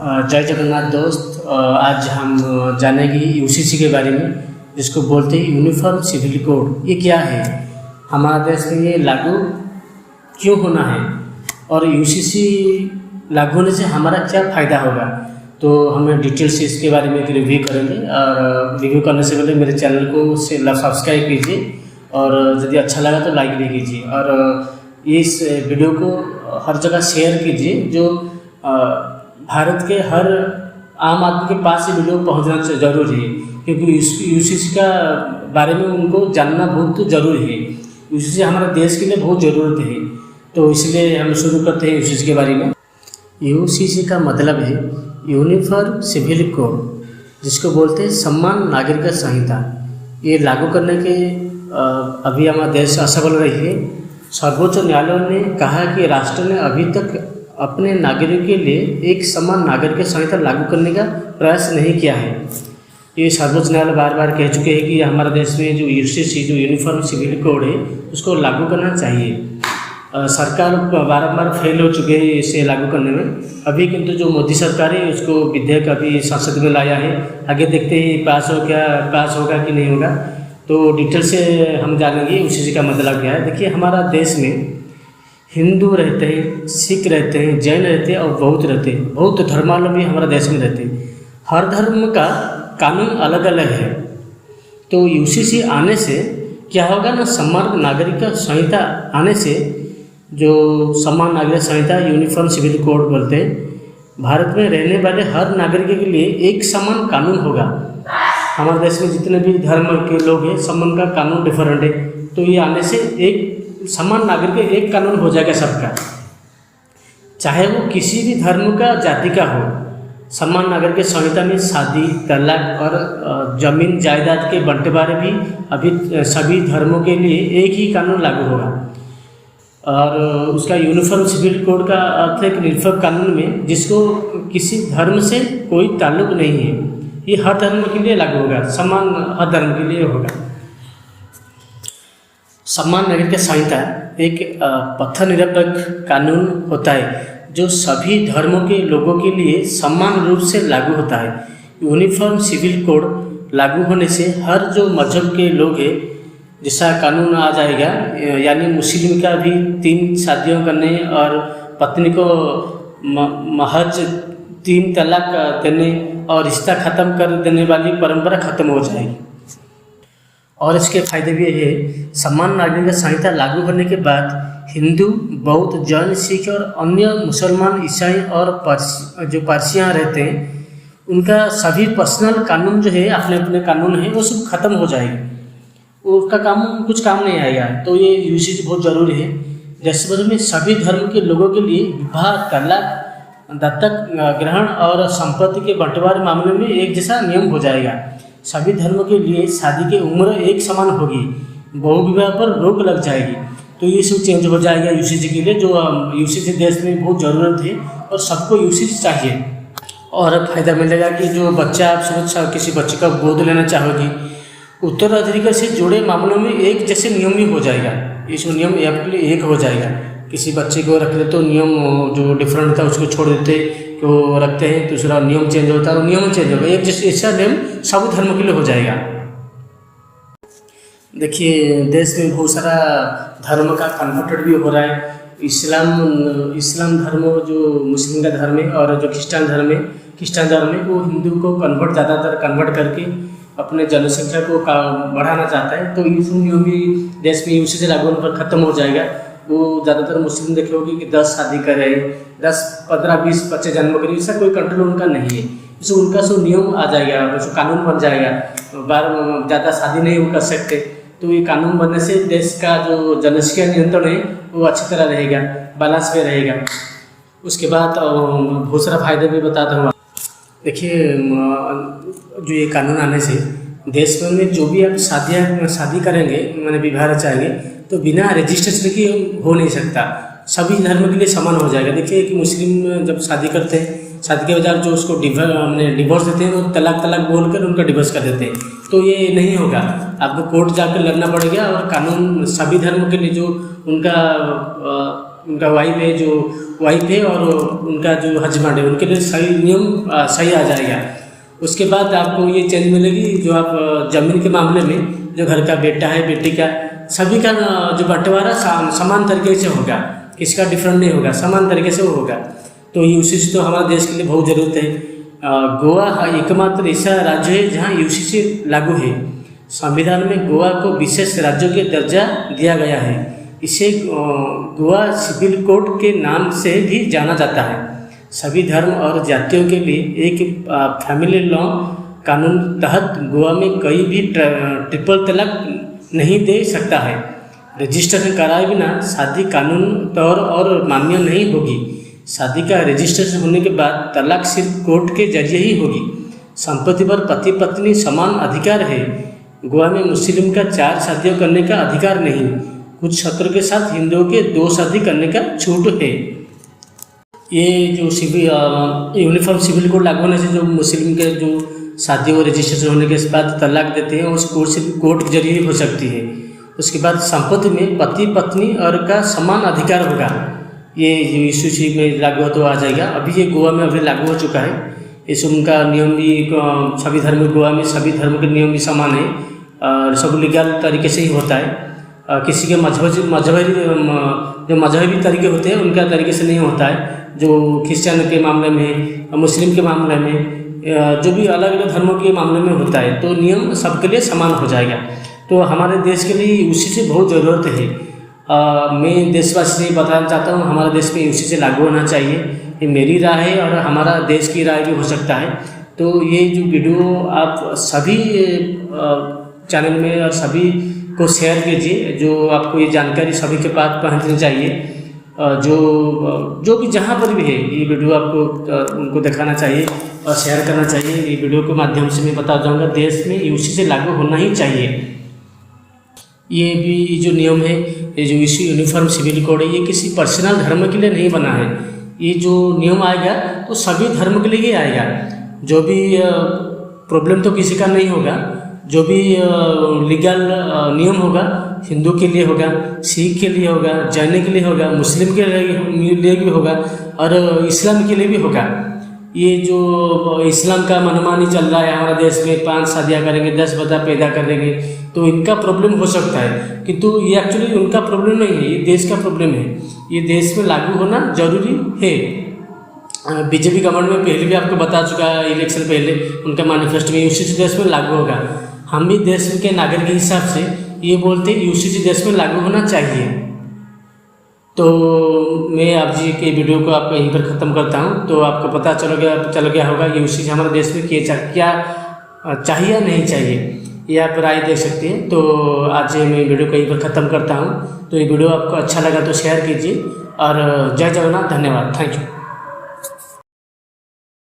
जय जगन्नाथ दोस्त। आज हम जानेंगे यूसीसी के बारे में, जिसको बोलते हैं यूनिफॉर्म सिविल कोड। ये क्या है, हमारे देश में ये लागू क्यों होना है और यूसीसी लागू होने से हमारा क्या फ़ायदा होगा, तो हमें डिटेल से इसके बारे में एक रिव्यू करेंगे। और रिव्यू करने से पहले मेरे चैनल को सब्सक्राइब कीजिए और यदि अच्छा लगा तो लाइक भी कीजिए और इस वीडियो को हर जगह शेयर कीजिए, जो भारत के हर आम आदमी के पास ये वीडियो पहुंचना जरूरी है, क्योंकि यूसीसी का बारे में उनको जानना बहुत ज़रूरी है। यूसीसी हमारे देश के लिए बहुत ज़रूरत है, तो इसलिए हम शुरू करते हैं यूसीसी के बारे में। यूसीसी का मतलब है यूनिफॉर्म सिविल कोड, जिसको बोलते हैं समान नागरिक संहिता। ये लागू करने के अभी हमारा देश असफल रही है। सर्वोच्च न्यायालय ने कहा कि राष्ट्र ने अभी तक अपने नागरिकों के लिए एक समान नागरिक संहिता लागू करने का प्रयास नहीं किया है। ये सर्वोच्च न्यायालय बार बार कह चुके हैं कि हमारे देश में जो यूसीसी जो यूनिफॉर्म सिविल कोड है उसको लागू करना चाहिए। सरकार बारंबार फेल हो चुके हैं इसे लागू करने में। अभी किंतु जो मोदी सरकार है उसको विधेयक अभी संसद में लाया है। आगे देखते हैं पास होगा कि नहीं होगा, तो डिटेल से हम जानेंगे यूसीसी का मतलब क्या है। देखिए, हमारा देश में हिंदू रहते हैं, सिख रहते हैं, जैन रहते हैं और बौद्ध रहते हैं। बौद्ध धर्मावलंबी हमारे देश में रहते हैं। हर धर्म का कानून अलग अलग है। तो यूसीसी आने से क्या होगा ना, समान नागरिक संहिता आने से, जो समान नागरिक संहिता यूनिफॉर्म सिविल कोड बोलते हैं, भारत में रहने वाले हर नागरिक के लिए एक समान कानून होगा। हमारे देश में जितने भी धर्म के लोग हैं, समान का कानून डिफरेंट है। तो ये आने से एक समान नागरिक एक कानून हो जाएगा सबका, चाहे वो किसी भी धर्म का जाति का हो। समान नागरिक संहिता में शादी, तलाक और जमीन जायदाद के बंटवारे भी अभी सभी धर्मों के लिए एक ही कानून लागू होगा। और उसका यूनिफॉर्म सिविल कोड का अर्थ है कि निरपेक्ष कानून में जिसको किसी धर्म से कोई ताल्लुक नहीं है। ये हर धर्म के लिए लागू होगा, समान हर धर्म के लिए होगा। समान नागरिक संहिता एक पथ निरपेक्ष कानून होता है जो सभी धर्मों के लोगों के लिए समान रूप से लागू होता है। यूनिफॉर्म सिविल कोड लागू होने से हर जो मजहब के लोग हैं जैसा कानून आ जाएगा, यानी मुस्लिम का भी 3 शादियों करने और पत्नी को महज 3 तलाक देने और रिश्ता ख़त्म कर देने वाली परंपरा खत्म हो जाएगी। और इसके फायदे भी है, समान नागरिक संहिता लागू होने के बाद हिंदू, बौद्ध, जैन, सिख और अन्य मुसलमान, ईसाई और जो पारसियाँ रहते हैं, उनका सभी पर्सनल कानून जो है, अपने अपने कानून है, वो सब खत्म हो जाएगी। उसका कुछ काम नहीं आएगा। तो ये यूसीसी बहुत ज़रूरी है। जैसे में सभी धर्म के लोगों के लिए विवाह, तलाक, दत्तक ग्रहण और संपत्ति के बंटवारे मामले में एक जैसा नियम हो जाएगा। सभी धर्मों के लिए शादी की उम्र एक समान होगी। बहुविवाह पर रोक लग जाएगी। तो ये सब चेंज हो जाएगा यूसीसी के लिए, जो यूसीसी देश में बहुत ज़रूरत है और सबको यूसीसी चाहिए। और फायदा मिलेगा कि जो बच्चा आप किसी बच्चे का गोद लेना चाहोगी, उत्तराधिकारी से जुड़े मामलों में एक जैसे नियम ही हो जाएगा। इस नियम आपके लिए एक हो जाएगा। किसी बच्चे को रख दे तो नियम जो डिफरेंट था उसको छोड़ देते, तो रखते हैं, दूसरा नियम चेंज होता है और नियम चेंज होगा। एक जैसे ऐसा नियम सब धर्मों के लिए हो जाएगा। देखिए, देश में बहुत सारा धर्म का कन्वर्टेड भी हो रहा है। इस्लाम धर्म जो मुस्लिम का धर्म है और जो क्रिस्चियन धर्म है वो हिंदू को ज़्यादातर कन्वर्ट करके अपने जनसंख्या को बढ़ाना चाहता है। तो ये नियम भी देश में यूसीसी लागू होने पर खत्म हो जाएगा। वो ज़्यादातर मुस्लिम देखे होगी कि 10 शादी करे, 10, 15, 20 बच्चे जन्म करें, ऐसा कोई कंट्रोल उनका नहीं है। इससे उनका सो नियम आ जाएगा, जो कानून बन जाएगा। ज़्यादा शादी नहीं वो कर सकते। तो ये कानून बनने से देश का जो जनसंख्या नियंत्रण है वो अच्छी तरह रहेगा, बैलेंस में रहेगा। उसके बाद बहुत सारा फायदे भी बताता हूँ। देखिए, जो ये कानून आने से देश में जो भी आप शादी करेंगे, मैंने विवाह रचाएंगे, तो बिना रजिस्ट्रेशन के हो नहीं सकता। सभी धर्म के लिए समान हो जाएगा। देखिए कि मुस्लिम जब शादी करते हैं, शादी के बजाय जो उसको डिवोर्स देते हैं, वो तलाक बोलकर उनका डिवोर्स कर देते हैं। तो ये नहीं होगा, आपको कोर्ट जाकर लड़ना पड़ेगा। और कानून सभी धर्मों के लिए जो उनका उनका वाइफ है, जो वाइफ है और उनका जो हस्बैंड है, उनके लिए सही नियम सही आ जाएगा। उसके बाद आपको ये चेंज मिलेगी जो आप ज़मीन के मामले में, जो घर का बेटा है बेटी का, सभी का जो बंटवारा समान तरीके से होगा, किसका डिफरेंट नहीं होगा, समान तरीके से वो होगा। तो यूसीसी तो हमारे देश के लिए बहुत ज़रूरत है। गोवा एकमात्र ऐसा राज्य है जहाँ यूसीसी लागू है। संविधान में गोवा को विशेष राज्यों के दर्जा दिया गया है। इसे गोवा सिविल कोड के नाम से भी जाना जाता है। सभी धर्म और जातियों के लिए एक फैमिली लॉ कानून तहत गोवा में कोई भी ट्रिपल तलाक नहीं दे सकता है। रजिस्ट्रेशन कराए बिना शादी कानून तौर और मान्य नहीं होगी। शादी का रजिस्ट्रेशन होने के बाद तलाक सिर्फ कोर्ट के जरिए ही होगी। संपत्ति पर पति पत्नी समान अधिकार है। गोवा में मुस्लिम का 4 शादियाँ करने का अधिकार नहीं। कुछ क्षेत्रों के साथ हिंदुओं के 2 शादी करने का छूट है। ये जो यूनिफॉर्म सिविल कोड लागू होने से जो मुस्लिम के जो शादी और रजिस्ट्रेशन होने के बाद तलाक देते हैं, उस कोर्ट के जरिए हो सकती है। उसके बाद संपत्ति में पति पत्नी और का समान अधिकार होगा। ये जो यूसीसी में लागू तो आ जाएगा। अभी ये गोवा में अभी लागू हो चुका है। इस उनका नियम भी सभी धर्म, गोवा में सभी धर्म के नियम भी समान है और सब लीगल तरीके से ही होता है। किसी के मजहबी तरीके होते हैं उनका तरीके से नहीं होता है। जो क्रिश्चियन के मामले में, मुस्लिम के मामले में, जो भी अलग अलग धर्मों के मामले में होता है, तो नियम सबके लिए समान हो जाएगा। तो हमारे देश के लिए यूसीसी बहुत ज़रूरत है। मैं देशवासी से बताना चाहता हूँ, हमारे देश में यूसीसी लागू होना चाहिए। ये मेरी राय है और हमारा देश की राय भी हो सकता है। तो ये जो वीडियो आप सभी चैनल में और सभी को शेयर कीजिए, जो आपको ये जानकारी सभी के पास पहुँचनी चाहिए। जो भी जहाँ पर भी है ये वीडियो आपको उनको दिखाना चाहिए और शेयर करना चाहिए। ये वीडियो के माध्यम से मैं बता जाऊँगा देश में यूसीसी लागू होना ही चाहिए। ये भी जो नियम है, ये जो यूनिफॉर्म सिविल कोड है, ये किसी पर्सनल धर्म के लिए नहीं बना है। ये जो नियम आएगा तो सभी धर्म के लिए ही आएगा। जो भी प्रॉब्लम तो किसी का नहीं होगा। जो भी लीगल नियम होगा हिंदू के लिए होगा, सिख के लिए होगा, जैन के लिए होगा, मुस्लिम के लिए भी होगा और इस्लाम के लिए भी होगा। ये जो इस्लाम का मनमानी चल रहा है हमारे देश में, 5 शादियाँ करेंगे, 10 बच्चा पैदा करेंगे, तो इनका प्रॉब्लम हो सकता है, किंतु ये एक्चुअली उनका प्रॉब्लम नहीं है, ये देश का प्रॉब्लम है। ये देश में लागू होना जरूरी है। बीजेपी गवर्नमेंट में पहले भी आपको बता चुका है, इलेक्शन पहले उनका मैनिफेस्टो में यूसीसी देश में लागू होगा। हम भी देश के नागरिक के हिसाब से ये बोलते हैं यूसीसी देश में लागू होना चाहिए। तो मैं आप जी के वीडियो को आप यहीं पर ख़त्म करता हूँ। तो आपको पता चल गया होगा यूसीसी हमारे देश में क्या चाहिए या नहीं चाहिए, ये आप राय दे सकते हैं। तो आज मैं वीडियो को यहीं पर ख़त्म करता हूँ। तो ये वीडियो आपको अच्छा लगा तो शेयर कीजिए और जय जगन्नाथ, धन्यवाद, थैंक यू।